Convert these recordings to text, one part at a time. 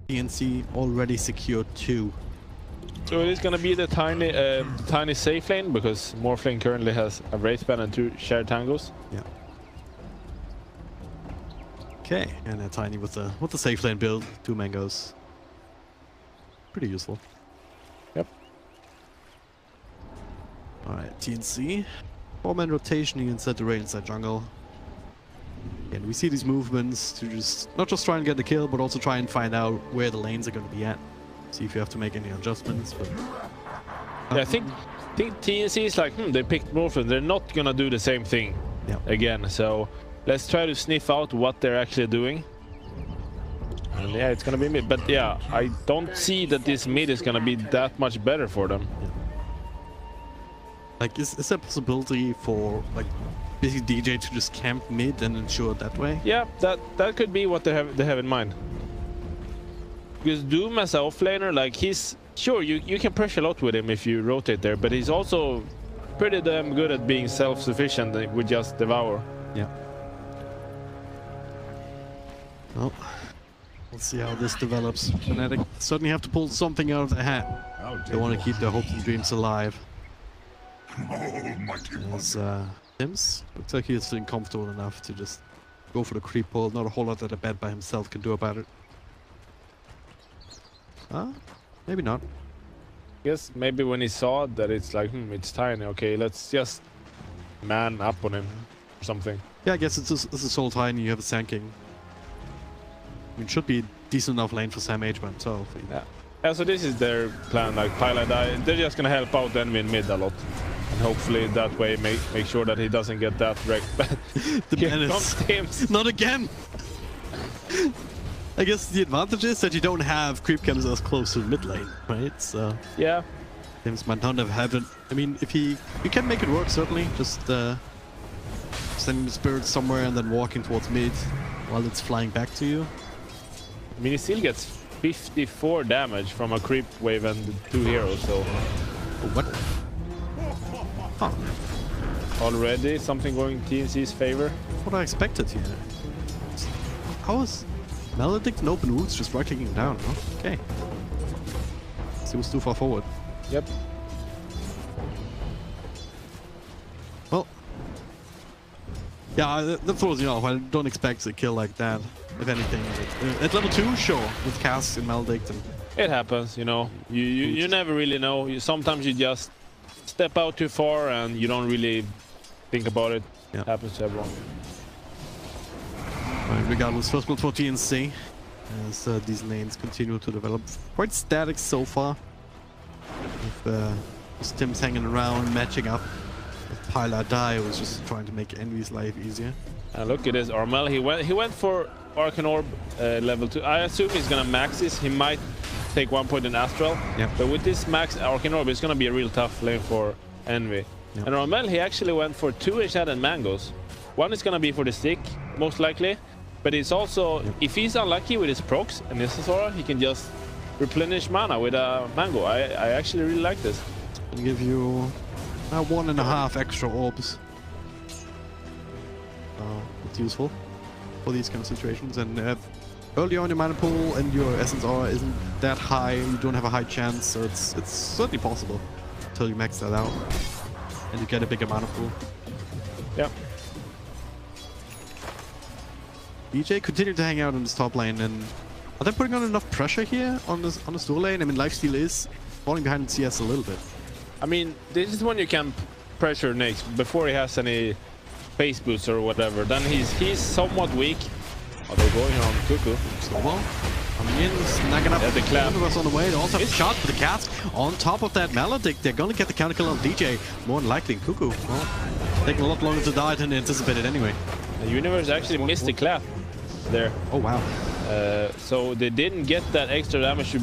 TNC already secured 2. So it is going to be the tiny safe lane, because Morphling currently has a Wraith Band and 2 shared tangos. Yeah. Okay, and a Tiny with the safe lane build, 2 mangoes. Pretty useful. Yep. Alright, TNC. 4-man rotation inside the raid inside jungle. And we see these movements to just not just try and get the kill, but also try and find out where the lanes are going to be at. See if you have to make any adjustments. But yeah, I think TNC is like, they picked Morphling. They're not going to do the same thing again. So let's try to sniff out what they're actually doing. And yeah, it's going to be mid. But yeah, I don't see that this mid is going to be that much better for them. Yeah. Like, is there a possibility for, like, basically DJ to just camp mid and ensure it that way? Yeah, that could be what they have in mind. Because Doom as an offlaner, like, he's... Sure, you can pressure a lot with him if you rotate there, but he's also pretty damn good at being self-sufficient with just Devour. Yeah. Well, let's see how this develops. Fnatic certainly have to pull something out of their hat. They want to keep their hopes and dreams alive. As Tims looks like he's feeling comfortable enough to just go for the creep pull. Not a whole lot that a bad by himself can do about it. Maybe not. Yes, maybe when he saw that it's like, it's Tiny, okay, let's just man up on him or something. Yeah, I guess it's a Soul Tiny, you have a Sand King. I mean, should be decent enough lane for Sam H-Man, so... Yeah, so this is their plan, like, Pilot Die. They're just gonna help out Envy in mid a lot. And hopefully that way make sure that he doesn't get that wrecked. The menace. Not again! I guess the advantage is that you don't have creep camps as close to the mid lane, right? So yeah, James might not have it. I mean, if you can make it work, certainly. Just sending the spirit somewhere and then walking towards mid while it's flying back to you. I mean, he still gets 54 damage from a creep wave and 2 heroes. So what? Huh. Already something going TNC's favor. What I expected here. How is Maledict and Open Wounds just right-clicking down, huh? Okay. He was too far forward. Yep. Well. Yeah, that throws you off. I don't expect a kill like that. If anything. At level 2, sure. With Cask and Maledict. And it happens, you know. You never really know. Sometimes you just step out too far and you don't really think about it. Yeah. It happens to everyone. Right, regardless, first blood for TNC as these lanes continue to develop. Quite static so far. With Tim's hanging around, matching up with Pilot Die, who was just trying to make Envy's life easier. And look at this Armel. He went for Arcane Orb level 2. I assume he's gonna max this. He might take 1 point in Astral. Yep. But with this max Arcane Orb, it's gonna be a real tough lane for Envy. Yep. And Armel, he actually went for 2 Enchanted Mangoes. One is gonna be for the stick, most likely. But it's also, if he's unlucky with his procs and his Sora, he can just replenish mana with a mango. I actually really like this. I'll give you 1.5 extra orbs. It's useful for these kind of situations. And early on, your mana pool and your essence aura isn't that high. You don't have a high chance, so it's certainly possible until you max that out and you get a bigger mana pool. Yeah. DJ continued to hang out on this top lane, and are they putting on enough pressure here on this door lane? I mean, lifesteal is falling behind in CS a little bit. I mean, this is when you can pressure next before he has any face boosts or whatever. Then he's somewhat weak. Oh, they're going on Cuckoo. Snowball coming in, snagging up the clap. Universe on the way. They also have a shot for the Cats. On top of that, Maledict, they're going to get the counter kill on DJ. More than likely, Cuckoo. Well, taking a lot longer to die than anticipated anyway. The Universe actually missed the clap there. Oh wow. So they didn't get that extra damage to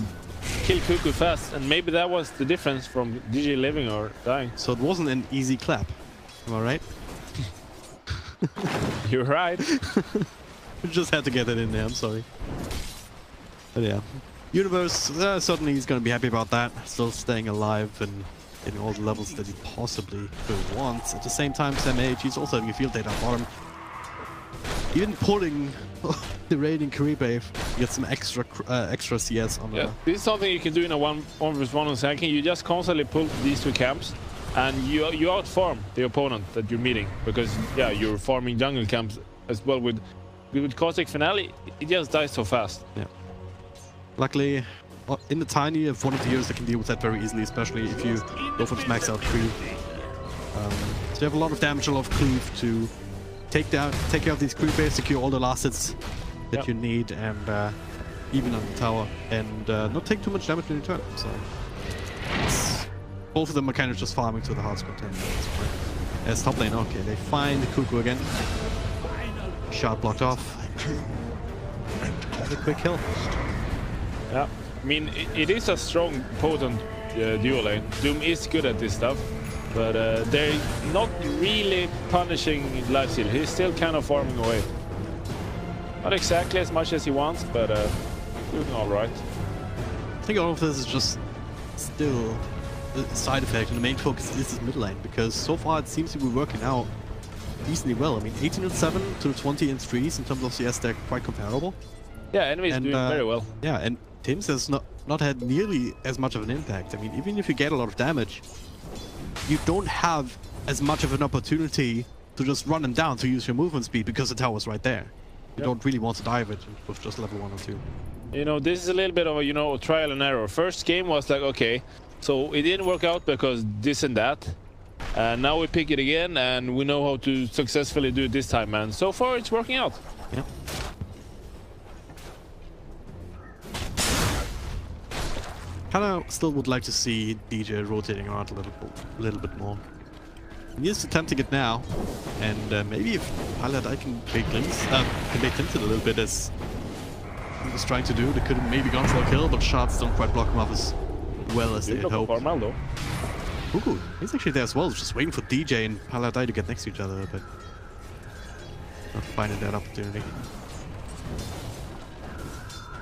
kill Cuckoo fast, and maybe that was the difference from DJ living or dying. So it wasn't an easy clap. Am I right? You're right. Just had to get it in there, I'm sorry. But yeah. Universe, certainly he's going to be happy about that. Still staying alive and getting all the levels that he possibly could want. At the same time, Sam H, he's also having a field day down bottom. even pulling the raiding creep wave, you get some extra CS on yeah, this is something you can do in a 1v1 on second. You just constantly pull these two camps, and you outfarm the opponent that you're meeting, because yeah, you're farming jungle camps as well. With Caustic Finale, it just dies so fast. Yeah. Luckily, in the tiny, you have one of the heroes that can deal with that very easily, especially if you go for this max out creep. So you have a lot of damage, a lot of cleave to take care of these creep waves, secure all the last hits that you need, and even on the tower, and not take too much damage in return. So both of them are kind of just farming to the hard spot. As top lane, okay, they find Cuckoo again. Shot blocked off. A quick kill. Yeah, I mean, it is a strong, potent duo lane. Doom is good at this stuff, but they're not really punishing lifesteal. He's still kind of farming away. Not exactly as much as he wants, but doing all right. I think all of this is just still a side effect, and the main focus is this mid lane, because so far it seems to be working out decently well. I mean, 18-7 to 20 in threes in terms of CS, they're quite comparable. Yeah, enemies doing very well. Yeah, and Tim's has not had nearly as much of an impact. I mean, even if you get a lot of damage, you don't have as much of an opportunity to just run them down to use your movement speed, because the tower's right there. You don't really want to dive it with just level 1 or 2. You know, this is a little bit of a, you know, trial and error. First game was like, okay, so it didn't work out because this and that. And now we pick it again, and we know how to successfully do it this time, man. So far, it's working out. Yeah. Kinda still would like to see DJ rotating around a little bit more. He is attempting it now, and maybe if Paladai can bait Tinted a little bit, as he was trying to do. They could have maybe gone for a kill, but shots don't quite block him off as well as they had hoped. Cuckoo, he's actually there as well, just waiting for DJ and Paladai to get next to each other, but not finding that opportunity.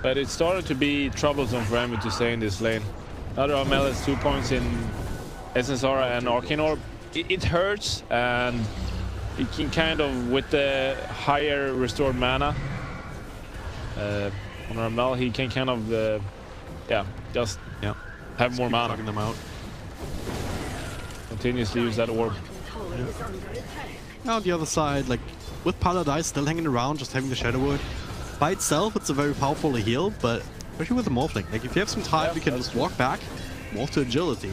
But it started to be troublesome for Envy to stay in this lane. Now that Armel has 2 points in SSR and Arcane Orb, it hurts, and it can kind of, with the higher restored mana on Armel, he can kind of, just have more mana. Them out. Continuously use that orb. Now on the other side, like with Paladai still hanging around, just having the Shadow Word. By itself, it's a very powerful heal, but especially with the Morphling, like if you have some time, you can just walk back, morph to agility,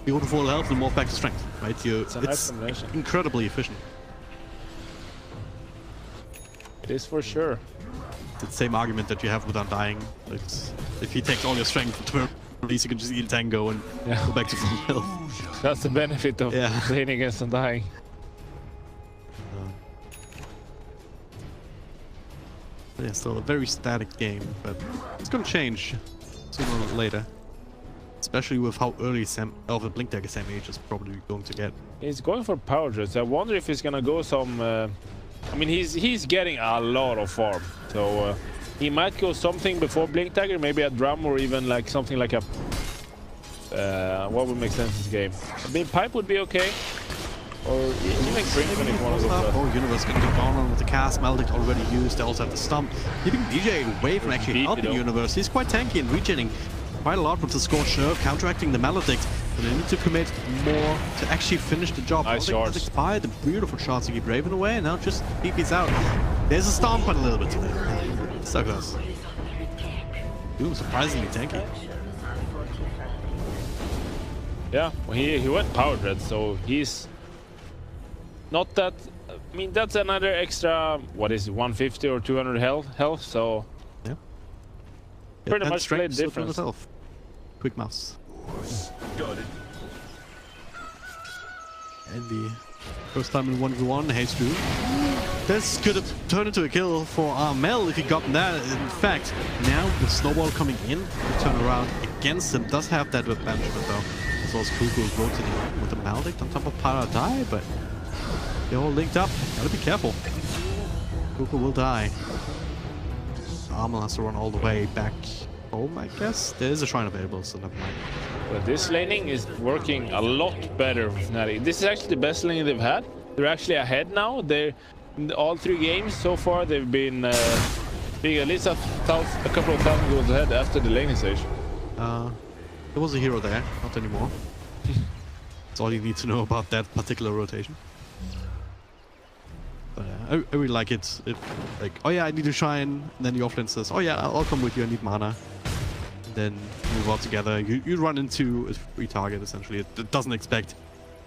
go to full health, and morph back to strength. Right? It's incredibly efficient. It is for sure. It's the same argument that you have with Undying. If he takes all your strength, at least you can just eat Tango and go back to full health. That's the benefit of playing against Undying. Yeah, still a very static game, but it's gonna change sooner or later. Especially with how early the Blink Dagger SMH is probably going to get. He's going for Power Dreads. I wonder if he's gonna go some... I mean, he's getting a lot of farm, so he might go something before Blink Dagger, maybe a drum, or even like something like a... what would make sense in this game? I mean, Pipe would be okay. Or even Crimson if you want to go for that. Oh, Universe can get on with the cast. Maledict already used. They also have the stump. Keeping DJ away from actually helping Universe. He's quite tanky and regening quite a lot with the Scorched Nerve, counteracting the Maledict. But they need to commit more to actually finish the job. Nice shots. Expired the beautiful shots to keep Raven away, and now just TP's out. There's a stomp, but a little bit too late. So close. Doom surprisingly tanky. Yeah, well, he went Power Dread, so he's not that. I mean, that's another extra, what is it, 150 or 200 health, so pretty much played difference. Quick mouse. And the first time in 1v1, Haze Doom. This could have turned into a kill for Armel if he got that. In fact, now with Snowball coming in, the turn around against him does have that advantage, though. As well as Cuckoo rotating with the Maledict on top of Paradai, but they're all linked up. Gotta be careful. Cuckoo will die. Armel has to run all the way back home, I guess. There is a shrine available, so never mind. But this laning is working a lot better with Fnatic. This is actually the best laning they've had. They're actually ahead now. They're in all 3 games so far, they've been being at least a couple of thousand goals ahead after the laning stage. There was a hero there, not anymore. That's all you need to know about that particular rotation. But I really like it. Like, oh yeah, I need to shine. And then the offlane says, oh yeah, I'll come with you, I need mana. And then move all together. You run into a free target, essentially. It doesn't expect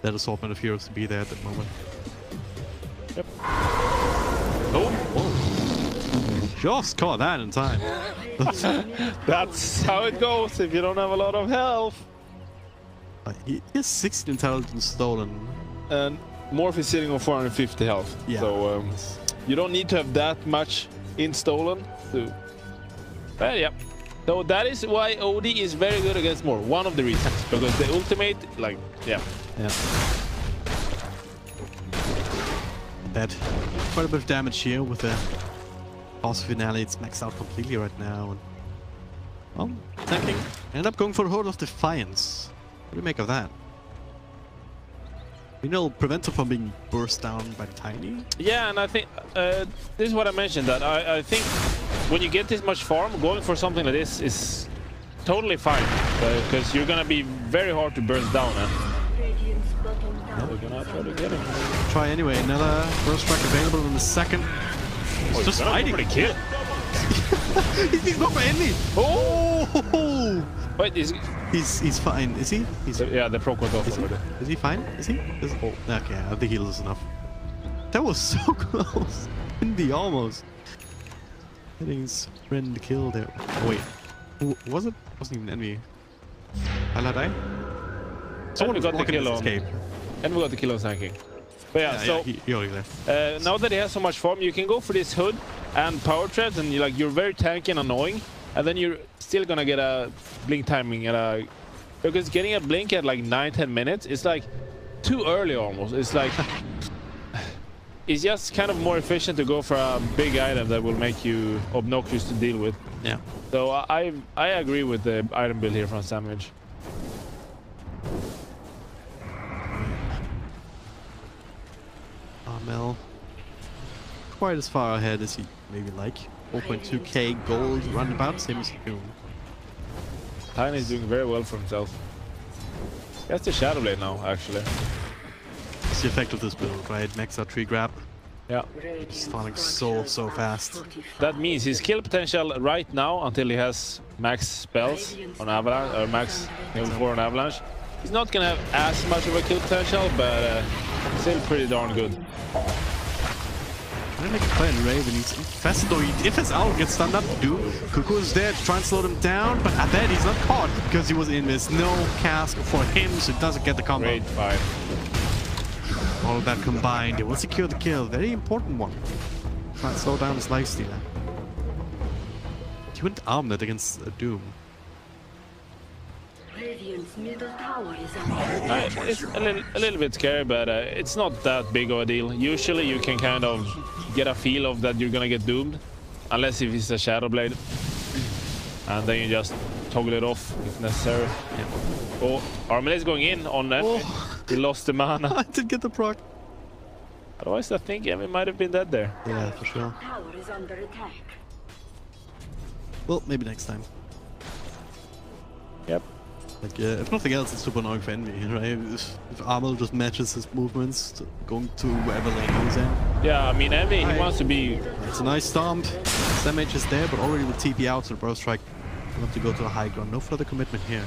that assortment of heroes to be there at that moment. Yep. Oh! Just caught that in time. That's how it goes if you don't have a lot of health. He has 16 intelligence stolen. And Morph is sitting on 450 health. Yeah. So you don't need to have that much in stolen. But yeah. So that is why OD is very good against Morph. One of the reasons. Because the ultimate, like, yeah. That quite a bit of damage here with the boss finale. It's maxed out completely right now. And, well, tanking. End up going for the Horde of Defiance. What do you make of that? We know prevent him from being burst down by the Tiny. Yeah, and I think this is what I mentioned, that I think when you get this much farm, going for something like this is totally fine, because you're gonna be very hard to burst down. We're gonna try to get him. Try anyway. Another burst strike available in the second. He's just fighting. For the kill. He's not for enemy. Oh! Wait, he's fine. Is he? Yeah, the proc was off already. Is he fine? Is he? Oh, okay. I think heal is enough. That was so close. Envy almost. Getting his friend killed there. Oh, wait. Who was it? Wasn't even Envy. Highlight eye? Someone got the kill on. Escape. And we got the kill on Sanking. But yeah, so he already left. now that he has so much farm, you can go for this hood and power treads, and you're very tanky and annoying, and then you're still gonna get a blink timing at a, because getting a blink at like 9-10 minutes is like too early almost. It's like it's just kind of more efficient to go for a big item that will make you obnoxious to deal with. Yeah. So I agree with the item build here from Sandwich. Armel quite as far ahead as he maybe like. 4.2k gold roundabout, same as Cocoon. Tiny is doing very well for himself. He has the Shadow Blade now, actually. It's the effect of this build, right? Max out tree grab. Yeah. He's falling so fast. That means his kill potential right now, until he has max spells on Avalanche, or max level 4 on Avalanche, he's not gonna have as much of a kill potential, but still pretty darn good. Trying to make a play on Raven. He's infested, though. If his owl gets stunned up, Cuckoo is there to try and slow him down, but I bet he's not caught because he was in. There's no cask for him, so he doesn't get the combo. Great fight. All of that combined, it will secure the kill. Very important one. Try and slow down his lifestealer. He went armed against Doom. It's a little bit scary, but it's not that big of a deal. Usually you can kind of get a feel of that you're gonna get doomed, unless if it's a Shadow Blade, and then you just toggle it off if necessary. Yeah. Oh, Armel is going in on that. Oh. He lost the mana. I did get the proc. Otherwise, I think Emmy might have been dead there. Yeah, for sure. Well, maybe next time. Yep. Like, if nothing else, it's super annoying for Envy, right? If Armel just matches his movements, going to wherever lane he's in. Yeah, I mean, Envy, he wants to be... It's a nice stomp. Damage is there, but already with TP out, so the Burst Strike will have to go to the high ground. No further commitment here.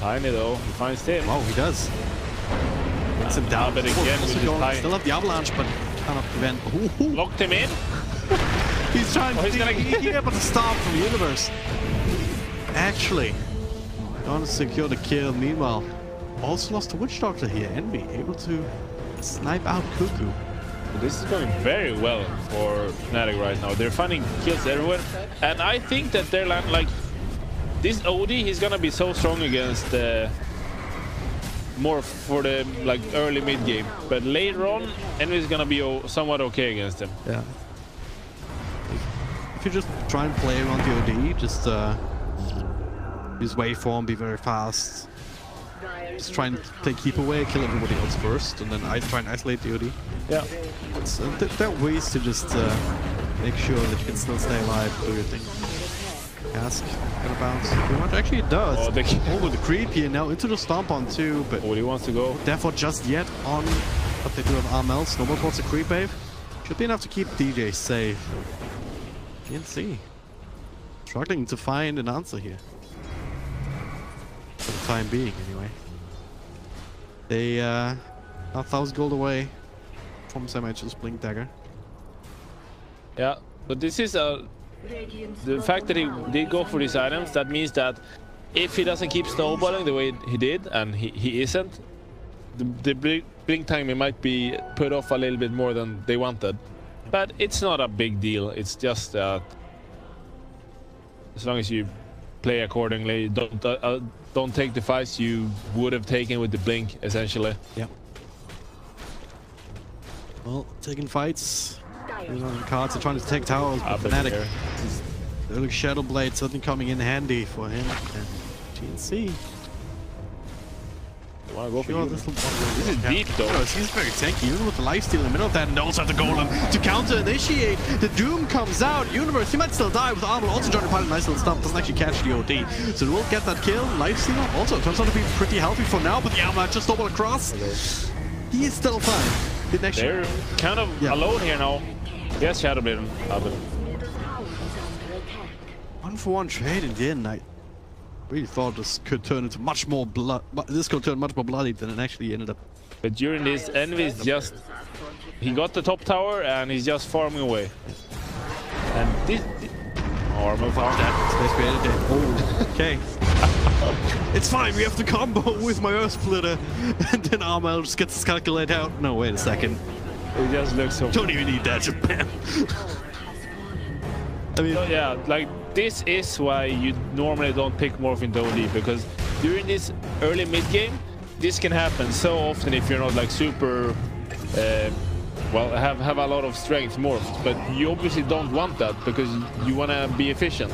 Tiny, though. He finds him. Oh, he does. Gets him down. But again, with his Tiny. Still have the Avalanche, but cannot prevent. Ooh. Locked him in. He's trying to get but the stop from the universe. Actually, gonna secure the kill. Meanwhile, also lost the Witch Doctor here. Envy able to snipe out Cuckoo. This is going very well for Fnatic right now. They're finding kills everywhere, and I think that they're like this OD. He's gonna be so strong against more for the early mid game, but later on, Envy is gonna be somewhat okay against him. Yeah. If you just try and play around the OD, just use waveform, be very fast. just try and play keep away, kill everybody else first, and then I try and isolate the OD. Yeah. So there are ways to just make sure that you can still stay alive, do your thing. Ask, gonna bounce. Pretty much. Actually, it does. Oh, Over the creep here now into the stomp on two, but he wants to go. therefore just yet on what they do with Armel. Snowball towards the creep wave. Should be enough to keep DJ safe. TNC struggling to find an answer here. For the time being, anyway. They are 1,000 gold away from Samh's Blink Dagger. Yeah, but this is the fact that he did go for these items. That means that if he doesn't keep snowballing the way he did, and he isn't, the blink timing might be put off a little bit more than they wanted. But it's not a big deal. It's just that as long as you play accordingly, don't take the fights you would have taken with the blink, essentially. Yeah. Well, taking fights. On cards are trying to take towers, but Fnatic. The early Shadow Blade certainly coming in handy for him. And TNC. Wanna go for this is deep though. No, he's very tanky, even with the lifesteal in the middle of that, and also have the golem to counter initiate. The Doom comes out. Universe, he might still die with Armor. Also joining the pilot, nice little stuff. Doesn't actually catch the OD. So we'll get that kill. Lifesteal also turns out to be pretty healthy for now, but the Armor just double across. He is still fine. They're kind of alone here now. Yes, Shadow Blade. 1-for-1 trade in the end. I really thought this could turn into much more blood. This could turn much more bloody than it actually ended up. But during this, Envy is just he got the top tower and he's just farming away. And this Armor found that. Oh, okay. It's fine. We have the combo with my Earth Splitter, and then Armel just gets his calculate out. No, wait a second. It just looks so. Don't even need that, Japan. I mean, so yeah, like this is why you normally don't pick Morph into OD, because during this early mid game, this can happen so often if you're not like super, well, have a lot of strength morphs, but you obviously don't want that because you want to be efficient.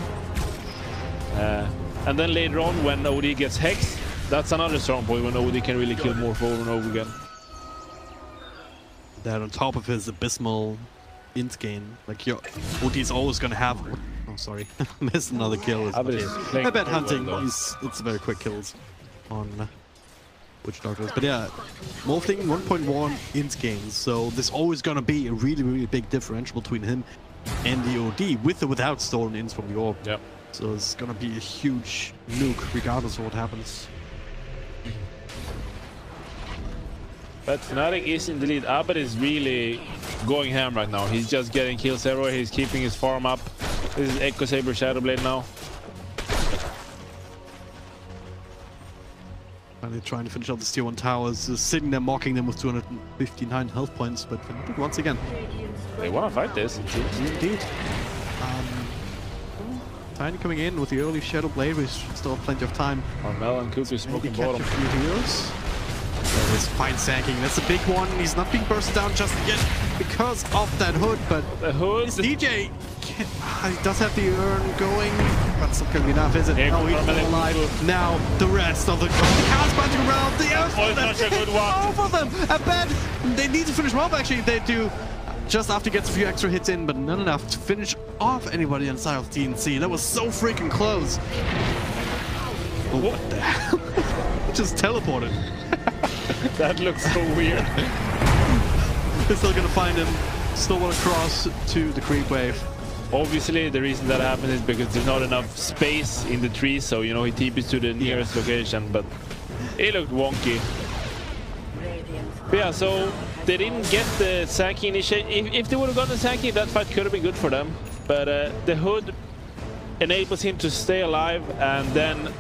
And then later on, when OD gets Hex, that's another strong point when OD can really kill Morph over and over again. That on top of his abysmal int gain, like your OD is always gonna have. Oh, sorry, missed another kill. I bet hunting. It's very quick kills on Witch Doctors, but yeah, Morphling 1.1 int gains, so there's always gonna be a really big differential between him and the OD, with or without stolen ints from the orb. Yep. So it's gonna be a huge nuke regardless of what happens. But Fnatic is in the lead. Abed is really going ham right now. He's just getting kills everywhere. He's keeping his farm up. This is Echo Saber Shadow Blade now. And they're trying to finish up the tier 1 towers, sitting there mocking them with 259 health points, but once again, they want to fight this. Indeed. Tiny coming in with the early Shadow Blade, we still have plenty of time. Armel and Cuckoo smoking bottom. A few heroes. That is fine sanking. That's a big one. He's not being bursted down just yet because of that hood, but the hood. DJ he does have the urn going, but it's not going to be enough, is it? No, he's still alive. Now the rest of the cows bunching around. The such a good one. Both of them. I bet they need to finish him off. Actually, they do. Just after he gets a few extra hits in, but not enough to finish off anybody inside of TNC. That was so freaking close. Oh, what the hell? Just teleported. That looks so weird. They're still gonna find him. Snowball across to the creep wave. Obviously, the reason that happens is because there's not enough space in the trees, so you know he TPs to the nearest location. But it looked wonky. But yeah, so they didn't get the Sankey initiation. If they would have gotten the Sankey, that fight could have been good for them. But the hood enables him to stay alive, and then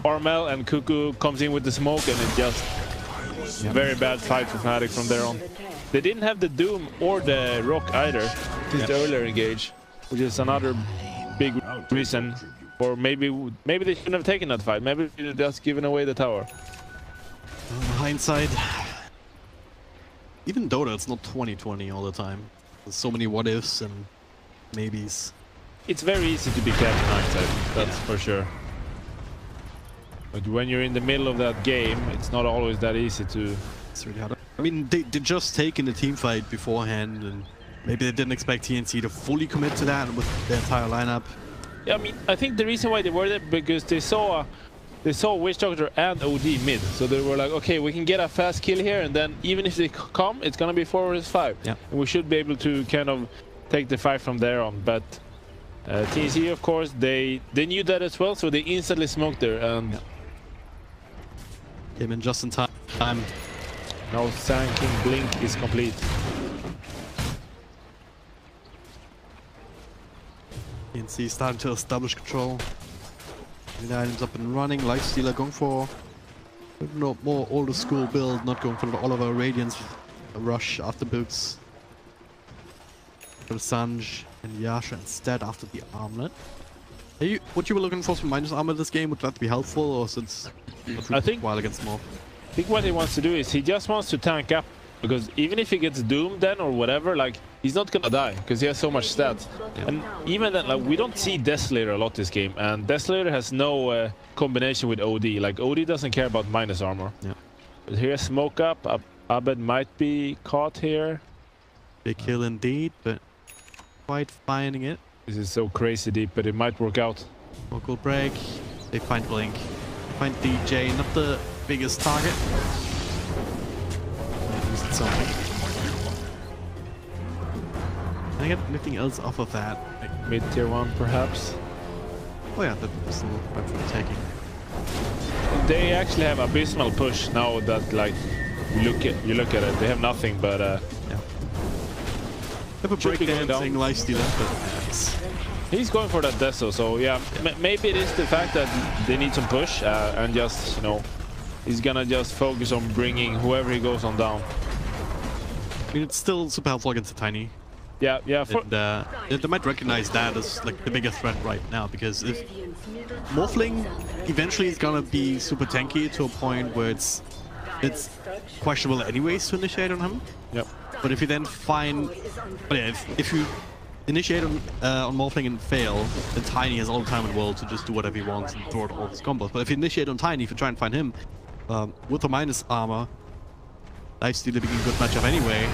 Armel and Cuckoo comes in with the smoke, and it's just a very bad fight for Fnatic from there on. They didn't have the Doom or the Rock either since the earlier engage, which is another big reason. Or maybe they shouldn't have taken that fight. Maybe they just given away the tower. Hindsight. Even Dota, it's not 2020 all the time. There's so many what ifs and maybes. It's very easy to be kept in hindsight, that's for sure. But when you're in the middle of that game, it's not always that easy to... It's really hard. I mean, they just taken the team fight beforehand, and maybe they didn't expect TNC to fully commit to that with the entire lineup. Yeah, I mean, I think the reason why they were there because they saw Witch Doctor and OD mid, so they were like, okay, we can get a fast kill here, and then even if they come, it's gonna be 4 vs 5. Yeah. And we should be able to kind of take the fight from there on. But TNC, of course, they knew that as well, so they instantly smoked there and came in just in time. Now Sand King Blink is complete. TNC starting to establish control. The items up and running. Lifestealer going for more older school build, not going for the Oliver Radiance rush after boots. For Sanj and Yasha instead after the armlet. What you were looking for some minus armor this game? Would that be helpful, or since I think while against Morph? I think what he wants to do is he just wants to tank up, because even if he gets doomed then or whatever, like he's not gonna die because he has so much stats. Yeah. And even then, like we don't see Desolator a lot this game, and Desolator has no combination with OD. Like OD doesn't care about minus armor. Yeah. But here's smoke up. Abed might be caught here. Big kill indeed, but quite finding it. This is so crazy deep, but it might work out. Local break. They find Blink. Find DJ, not the biggest target. Something. Can I get anything else off of that? Like mid tier 1 perhaps? Oh yeah, that was still right for the taking. They actually have abysmal push now that like you look at it. They have nothing but yeah. Have a breakdancing lifestealer, but he's going for that Deso, so yeah, maybe it is the fact that they need some push and just, you know, he's gonna just focus on bringing whoever he goes on down. I mean, it's still super helpful against the Tiny. Yeah. And, they might recognize that as like the biggest threat right now, because if Morphling eventually is gonna be super tanky to a point where it's questionable anyways to initiate on him. Yep. But if you then find, if you initiate on Morphling and fail, then Tiny has all the time in the world to just do whatever he wants and throw out all his combos. But if you initiate on Tiny, if you try and find him with the minus armor, Lifestealer being a good matchup anyway.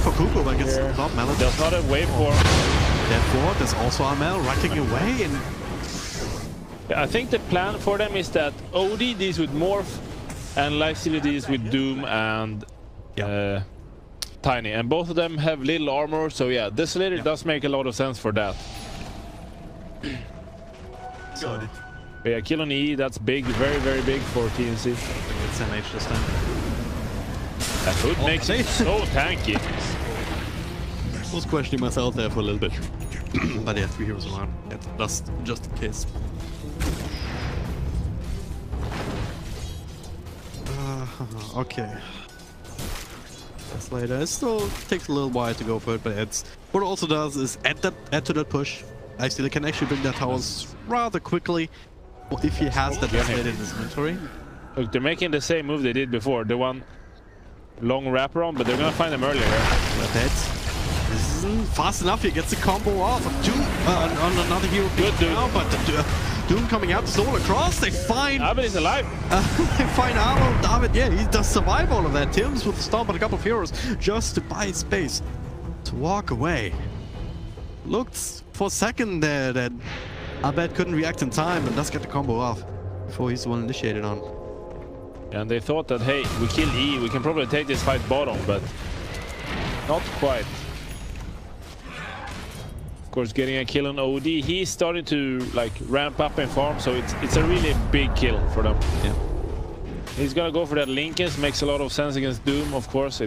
For Kuko, I guess not Mallet. There's not a wave for Therefore, there's also Armel racking away, and I think the plan for them is that OD deals with Morph and Lifestealer deals with Doom and Tiny, and both of them have little armor, so yeah, Desolator does make a lot of sense for that. So, yeah, kill on E, that's big, very, very big for TNC. It's MH this time. That hood makes it so tanky. I was questioning myself there for a little bit. But yeah, 3 heroes around. That's just in case. Okay. That's later. It still takes a little while to go for it, but what it also does is add to that push. Lifestealer can actually bring that towers rather quickly if he has that in his inventory. Look, they're making the same move they did before. The one long wraparound, but they're gonna find them earlier. This isn't fast enough. He gets the combo off. Doom on another hero. Good Doom. Now, but Doom coming out, stole across. They find. Abed is alive. They find Arnold. David, yeah, he does survive all of that. Tim's with the stomp on a couple of heroes just to buy space to walk away. Looked for a second there that Abed couldn't react in time and does get the combo off before he's the one initiated on. And they thought that, hey, we kill E, we can probably take this fight bottom, but not quite. Of course, getting a kill on OD, he's starting to like ramp up in farm, so it's a really big kill for them. Yeah. He's gonna go for that Lincolns, makes a lot of sense against Doom, of course.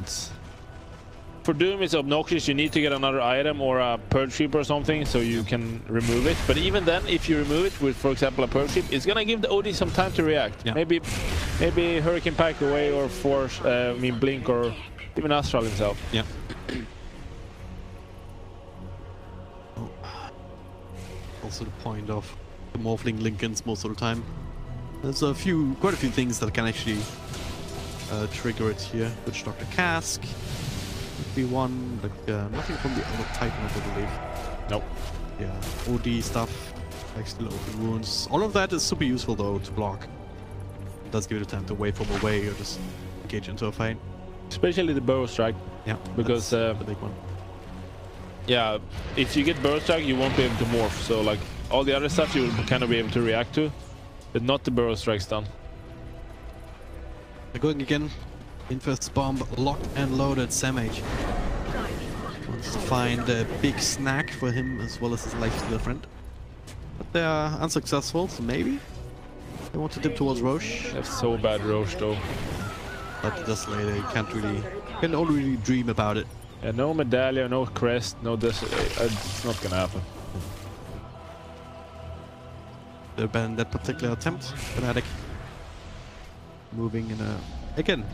For Doom, it's obnoxious. You need to get another item or a Purge Sweep or something so you can remove it. But even then, if you remove it with, for example, a Purge Sweep, it's gonna give the OD some time to react. Yeah. Maybe Hurricane Pike away or force, Blink or even Astral himself. Yeah. Also the point of the Morphling Lincolns most of the time. There's quite a few things that can actually trigger it here. Witch Doctor Cask. Be one, like nothing from the other Titan, I believe. Nope. Yeah, OD stuff. Like still open wounds. All of that is super useful though to block. It does give you the time to wait from away or just engage into a fight. Especially the burrow strike. Yeah, because the big one. Yeah, if you get burrow strike, you won't be able to morph. So like all the other stuff you will kind of be able to react to, but not the burrow strike stun. They're going again. Infest bomb locked and loaded. Samage wants to find a big snack for him as well as his lifestealer friend. But they are unsuccessful, so maybe they want to dip towards Roche. That's so bad Roche though. But just later, you can only really dream about it. Yeah, no medallion, no crest, no this. It's not gonna happen. They banned that particular attempt. Fnatic moving in a... Again,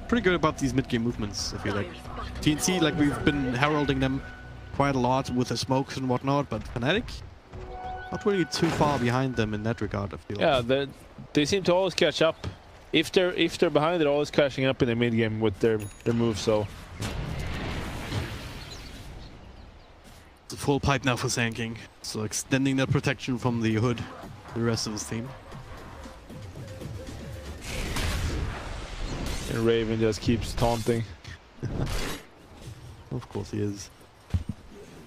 pretty good about these mid-game movements, I feel like. TNC, like we've been heralding them quite a lot with the smokes and whatnot, but Fnatic, not really too far behind them in that regard, I feel. Yeah, they seem to always catch up. If they're behind, they're always catching up in the mid game with their moves. So it's a full pipe now for Sand King, so extending that protection from the hood to the rest of his team. And Raven just keeps taunting. Of course he is.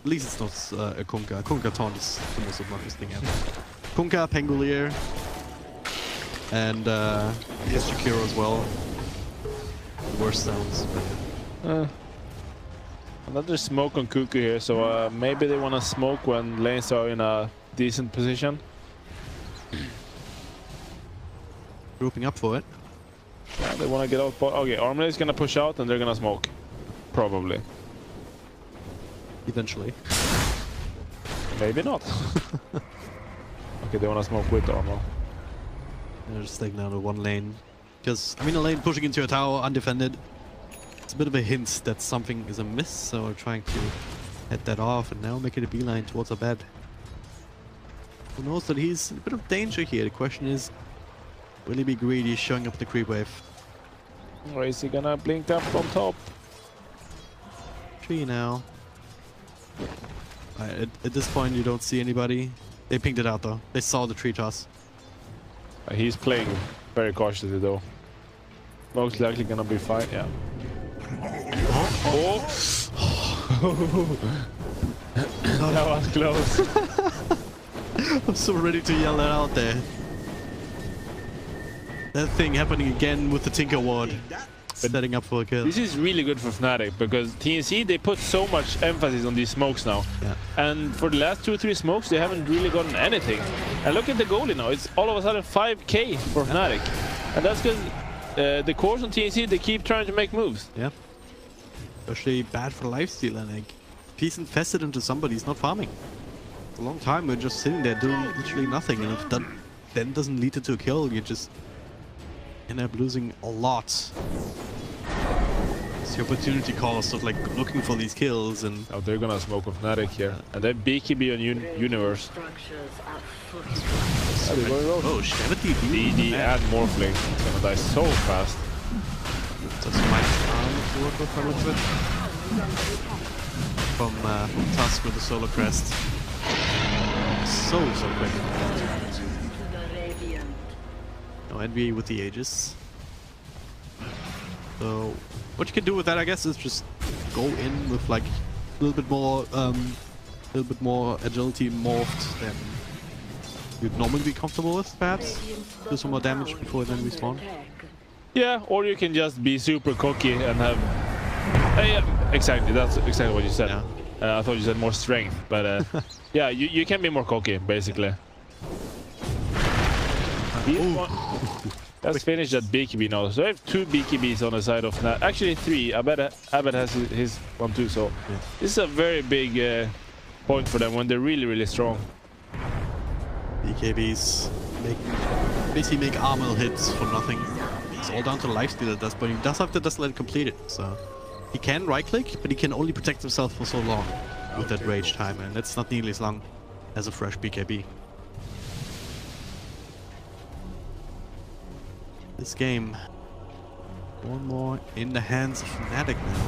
At least it's not a Kunkka. Kunkka taunt is the most obnoxious thing ever. Kunkka, Pangolier, and yes, Shakiro as well. The worst sounds. Another smoke on Cuckoo here, so maybe they want to smoke when lanes are in a decent position. Grouping up for it. Yeah, they want to get out. Okay, Armley is gonna push out and they're gonna smoke. Probably. Eventually. Maybe not. Okay, they want to smoke with Armor. They're just taking down the one lane. Because, I mean, a lane pushing into a tower undefended. It's a bit of a hint that something is amiss, so we're trying to head that off and now make it a beeline towards a bed. Who knows that he's in a bit of danger here? The question is, will he be greedy showing up the creep wave? Or is he gonna blink up on top? Tree now. At this point, you don't see anybody. They pinged it out though. They saw the tree toss. He's playing very cautiously though. Most likely gonna be fine, yeah. Oh! That was close. I'm so ready to yell that out there. That thing happening again with the Tinker Ward. Setting up for a kill. This is really good for Fnatic because TNC, they put so much emphasis on these smokes now. Yeah. And for the last 2 or 3 smokes, they haven't really gotten anything. And look at the goalie now. It's all of a sudden 5k for Fnatic. And that's because the cores on TNC, they keep trying to make moves. Yeah. Especially bad for lifesteal, and like, if he's infested into somebody, he's not farming. For a long time, we're just sitting there doing literally nothing. And if that then doesn't lead to a kill, you just end up losing a lot. It's the opportunity cost of like looking for these kills, and oh, they're gonna smoke with Fnatic here, and then BKB on Universe. Oh, 70 DD and Morphling. It's gonna die so fast. Just minus to work with a little bit. From Tusk with the Solar Crest. So quick. No Envy with the Aegis. So what you can do with that, I guess, is just go in with like a little bit more agility morphed than you'd normally be comfortable with, perhaps. Do some more damage before then respawn. Yeah, or you can just be super cocky and have... yeah, exactly, that's exactly what you said. Yeah. I thought you said more strength, but yeah, you can be more cocky, basically. Let's finish that BKB now. So I have 2 BKBs on the side of Fnatic. Actually 3. I bet Abed has his one too, so yeah. This is a very big point for them when they're really strong. BKBs basically make armor hits for nothing. It's all down to the lifesteal at this point. He does have to just let it complete it, so he can right click, but he can only protect himself for so long with that rage time, and that's not nearly as long as a fresh BKB. This game, one more in the hands of Fnatic now.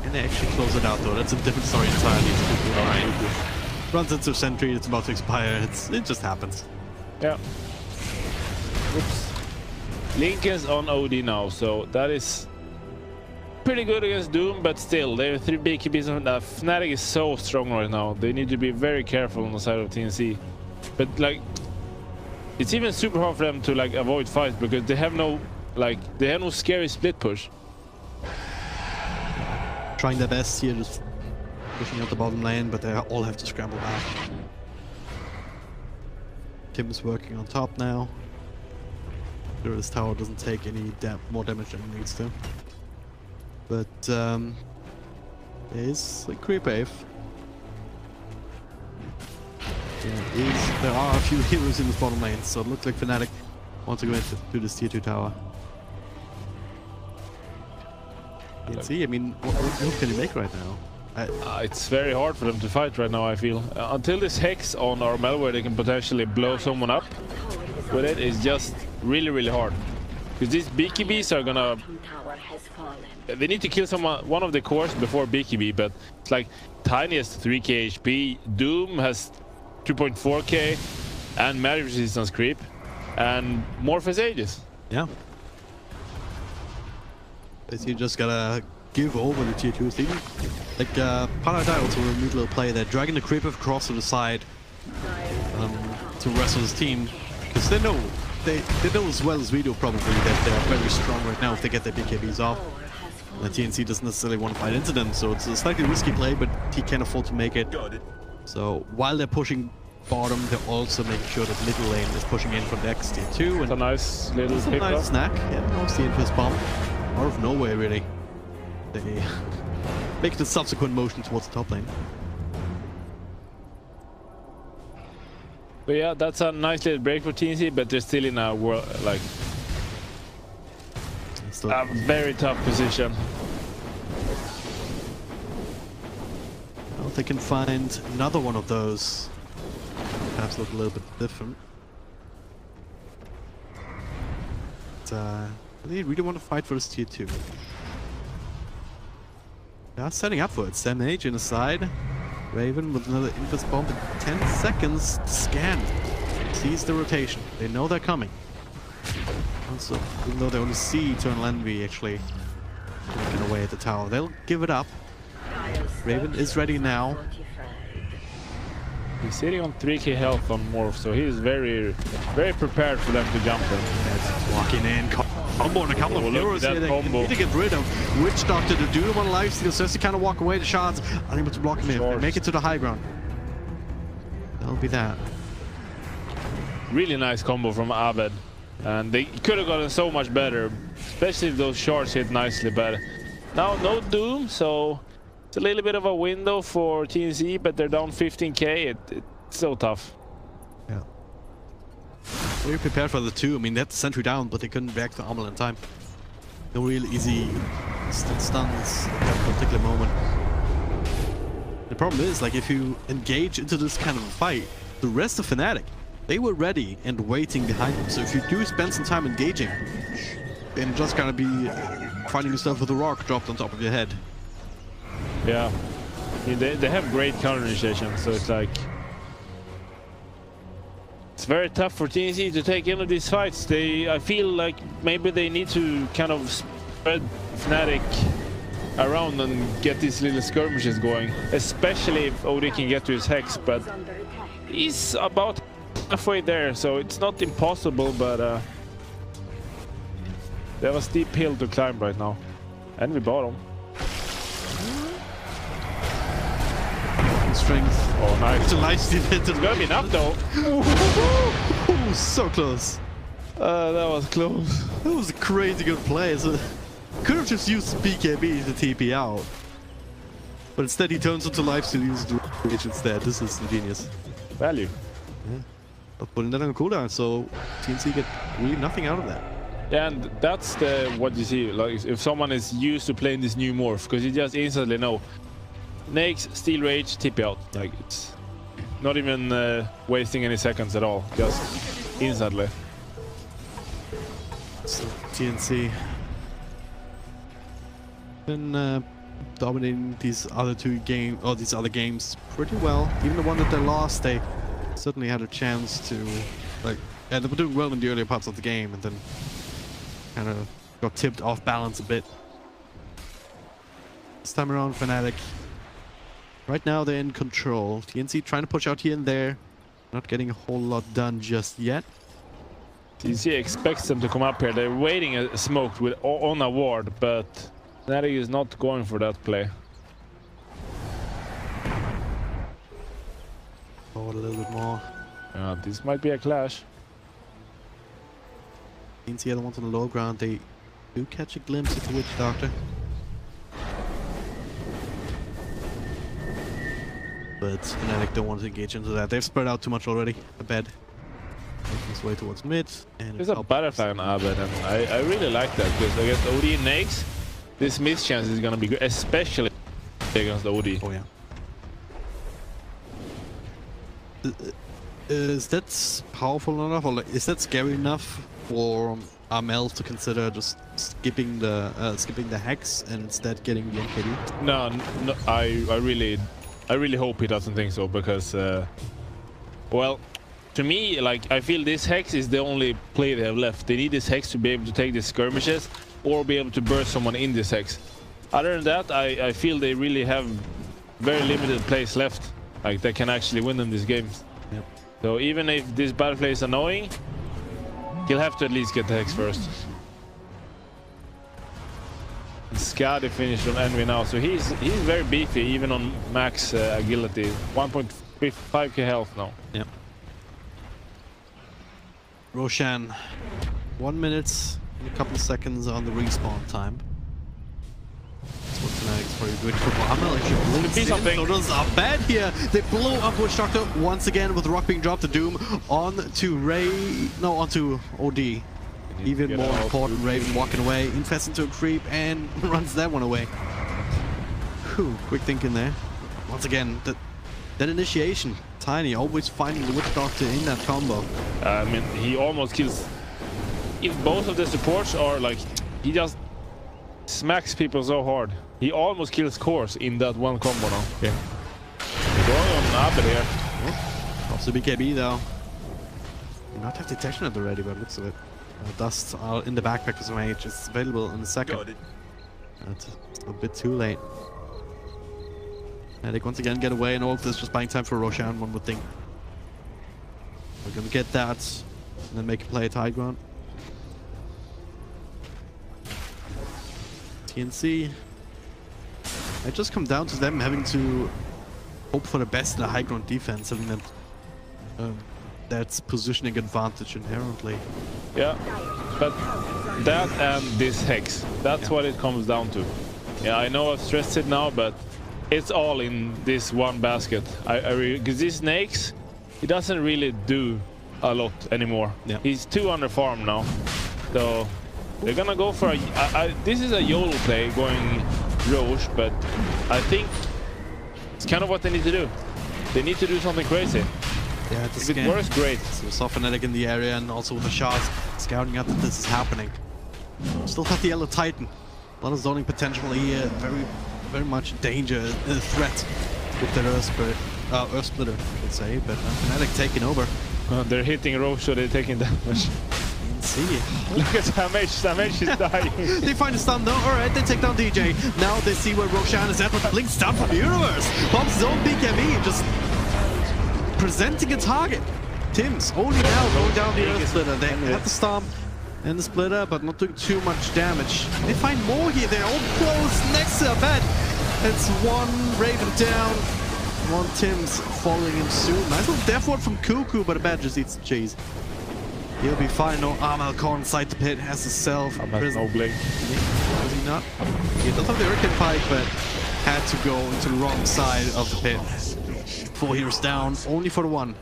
Can they actually close it out though? That's a different story entirely. Alright. runs into sentry, it's about to expire. It just happens. Yeah. Oops. Lincoln's on OD now, so that is pretty good against Doom, but still, there are 3 BKBs on that. Fnatic is so strong right now. They need to be very careful on the side of TNC. But like, it's even super hard for them to like avoid fights because they have no scary split push. Trying their best here, just pushing out the bottom lane, but they all have to scramble back. Tim is working on top now. Sure, this tower doesn't take any more damage than it needs to. But there is a creep wave. There are a few heroes in this bottom lane, so it looks like Fnatic want to go into this tier 2 tower. TNC, I mean, what move can you make right now? It's very hard for them to fight right now, I feel. Until this Hex on Armel where they can potentially blow someone up with it is just really, really hard. Because these BKBs are gonna... They need to kill one of the cores before BKB, but it's like Tiny has 3k HP, Doom has 2.4k, and magic resistance creep, and Morpheus Aegis. Yeah. Basically, you just gotta give over the tier 2 thing. Like, Paladin also a neat little play there, dragging the creep across to the side to wrestle his team, because they know as well as we do probably that they're very strong right now if they get their BKBs off. And TNC doesn't necessarily want to fight into them, so it's a slightly risky play, but he can afford to make it. So while they're pushing bottom, they're also making sure that middle lane is pushing in from the X tier 2. It's a nice little pick up. Nice snack. Yeah, almost the infamous bomb. Out of nowhere, really. They make the subsequent motion towards the top lane. But yeah, that's a nice little break for TNC, but they're still in a world, like, a very tough position. Well, they can find another one of those. Perhaps look a little bit different. But, they really want to fight for this tier 2. They are setting up for it. Mage in the side. Raven with another Infus bomb in 10 seconds. Scan. Sees the rotation. They know they're coming. Also, even though they only see Eternal Envy actually looking away at the tower, they'll give it up. Raven is ready now. He's sitting on 3k health on Morph, so he's very, very prepared for them to jump in. That's walking in. Combo on a couple of heroes here. They need to get rid of Witch Doctor to do him on lifesteal, so he kind of walk away. The shards unable to block him in. They make it to the high ground. That'll be that. Really nice combo from Abed. And they could have gotten so much better, especially if those shards hit nicely, but now no Doom, so it's a little bit of a window for TNC, but they're down 15k. It's so tough. Yeah. Very prepared for the 2. I mean, they had the sentry down, but they couldn't react to Armel in time. No real easy stuns at that particular moment. The problem is, like, if you engage into this kind of a fight, the rest of Fnatic, they were ready and waiting behind them. So if you do spend some time engaging, then just gonna be finding yourself with a rock dropped on top of your head. Yeah, I mean, they have great counter initiation, so it's like it's very tough for TNC to take any of these fights. I feel like maybe they need to kind of spread Fnatic around and get these little skirmishes going, especially if OD can get to his Hex, but he's about halfway there, so it's not impossible, but they have a steep hill to climb right now. And we bottom. Strength. Oh, nice. It's a nice defense. It's gonna be enough though. Ooh, so close. That was close. That was a crazy good play. So could have just used BKB to TP out, but instead he turns into lifesteal and uses the rage instead. This is ingenious. Value. Yeah. But putting that on cooldown, so TNC get really nothing out of that. Yeah, and that's what you see. Like if someone is used to playing this new morph, because you just instantly know. Nakes, Steel Rage, TP out. Like it's not even wasting any seconds at all. Just instantly. So TNC been dominating these other these other games pretty well. Even the one that they lost, they certainly had a chance to, like, yeah, they were doing well in the earlier parts of the game, and then kind of got tipped off balance a bit. This time around, Fnatic, right now they're in control. TNC trying to push out here and there, not getting a whole lot done just yet. TNC expects them to come up here. They're waiting a smoke with on a ward, but Fnatic is not going for that play. Forward a little bit more. This might be a clash. TNC are the ones on the low ground. They do catch a glimpse of the Witch Doctor. But Fnatic don't want to engage into that. They've spread out too much already. A bed. Making his way towards mid. And there's a butterfly on Abed, and I really like that, because against OD and Nakes, this miss chance is gonna be good, especially against OD. Oh yeah. Is that powerful enough, or like, is that scary enough for Amel to consider just skipping the hex and instead getting the NKD? No, I really hope he doesn't think so, because well, to me, like, I feel this hex is the only play they have left. They need this hex to be able to take the skirmishes or be able to burst someone in this hex. Other than that, I feel they really have very limited plays left, like, they can actually win them these games. Yep. So even if this battle play is annoying, he'll have to at least get the hex first. Skadi finished on Envy now, so he's very beefy even on max agility. 1.5k health now. Yep. Roshan, 1 minute and a couple of seconds on the respawn time. That's what Fnatic's probably doing for Amel. Actually blinks in. Those are bad here. They blow up Witch Doctor once again with the rock being dropped to Doom onto onto OD. Even more important, Raven walking away, infests into a creep and runs that one away. Whew, quick thinking there. Once again, that initiation, Tiny always finding the Witch Doctor in that combo. I mean, he almost kills. If both of the supports are like, he just smacks people so hard. He almost kills Course in that one combo now. Yeah. Going on Abed here. Pops the BKB though. Do not have detection at the ready, but looks of it. Dust in the backpack of Mage is available in a second. That's a bit too late. And they once again get away, and all of this just buying time for Roshan, one would think. We're gonna get that, and then make a play at high ground. TNC. It just comes down to them having to hope for the best in the high ground defense, having that that's positioning advantage inherently. Yeah, but that and this hex, that's what it comes down to. Yeah, I know I've stressed it now, but it's all in this one basket. Because these snakes, he doesn't really do a lot anymore. Yeah. He's too under farm now, so they're gonna go for a. This is a YOLO play going Roche, but I think it's kind of what they need to do. They need to do something crazy. Yeah, if it works, great. So Fnatic in the area, and also with the shots scouting out that this is happening. Still got the Yellow Titan. A lot of zoning potential here. Very much danger, threat with their Earth Splitter, I should say. But Fnatic taking over. They're hitting Roche, so they're taking damage. See. Look at Damage. Damage is dying. They find a stun though. Alright, they take down DJ. Now they see where Roshan is at with Blink's down from the universe. Bombs his own BKB, just presenting a target. Tim's only now going down the Earth Splitter. They have the Stomp and the Splitter, but not doing too much damage. They find more here. They're all close next to a bed. It's one Raven down, one Tim's following him soon. Nice little death ward from Cuckoo, but a bad just eats the cheese. He'll be fine. No Amel caught inside the pit, has himself no blink. Was he not? He does have the Hurricane Pike, but had to go into the wrong side of the pit. 4 heroes down, only for the one.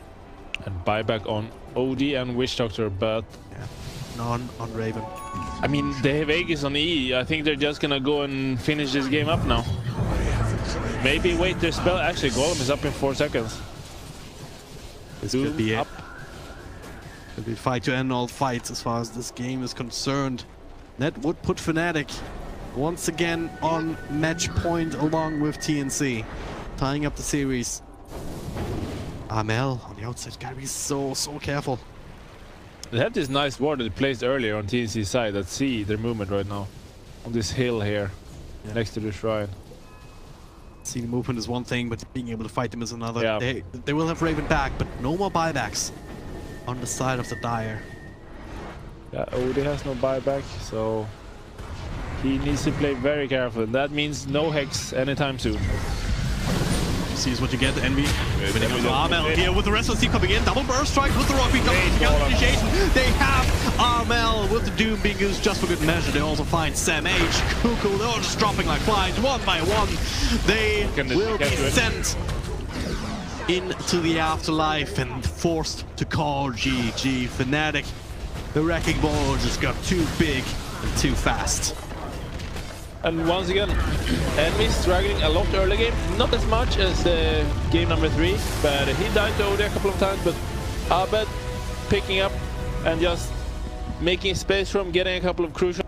And buyback on OD and Witch Doctor, but yeah, none on Raven. I mean, they have Aegis on E. I think they're just gonna go and finish this game up now. Maybe wait their spell. Actually, Golem is up in 4 seconds. This could be it. Could be fight to end all fights as far as this game is concerned. That would put Fnatic once again on match point along with TNC, tying up the series. Amel on the outside, gotta be so careful. They have this nice ward that they placed earlier on TNC side. Let's see their movement right now on this hill here next to the shrine. See, the movement is one thing, but being able to fight them is another. Yeah. They will have Raven back, but no more buybacks on the side of the Dire. Yeah, Odie has no buyback, so he needs to play very careful. That means no Hex anytime soon. See is what you get, Envy. Armel here with the rest of the team coming in. Double burst strike with the rock beat. Initiation. They have Armel with the Doom being used just for good measure. They also find Sam H, Cuckoo. They're all just dropping like flies one by one. They will be sent into the afterlife and forced to call GG. Fnatic, the wrecking ball just got too big and too fast. And once again, Envy struggling a lot early game. Not as much as game number 3, but he died to Odie a couple of times. But Abed picking up and just making space for him, getting a couple of crucial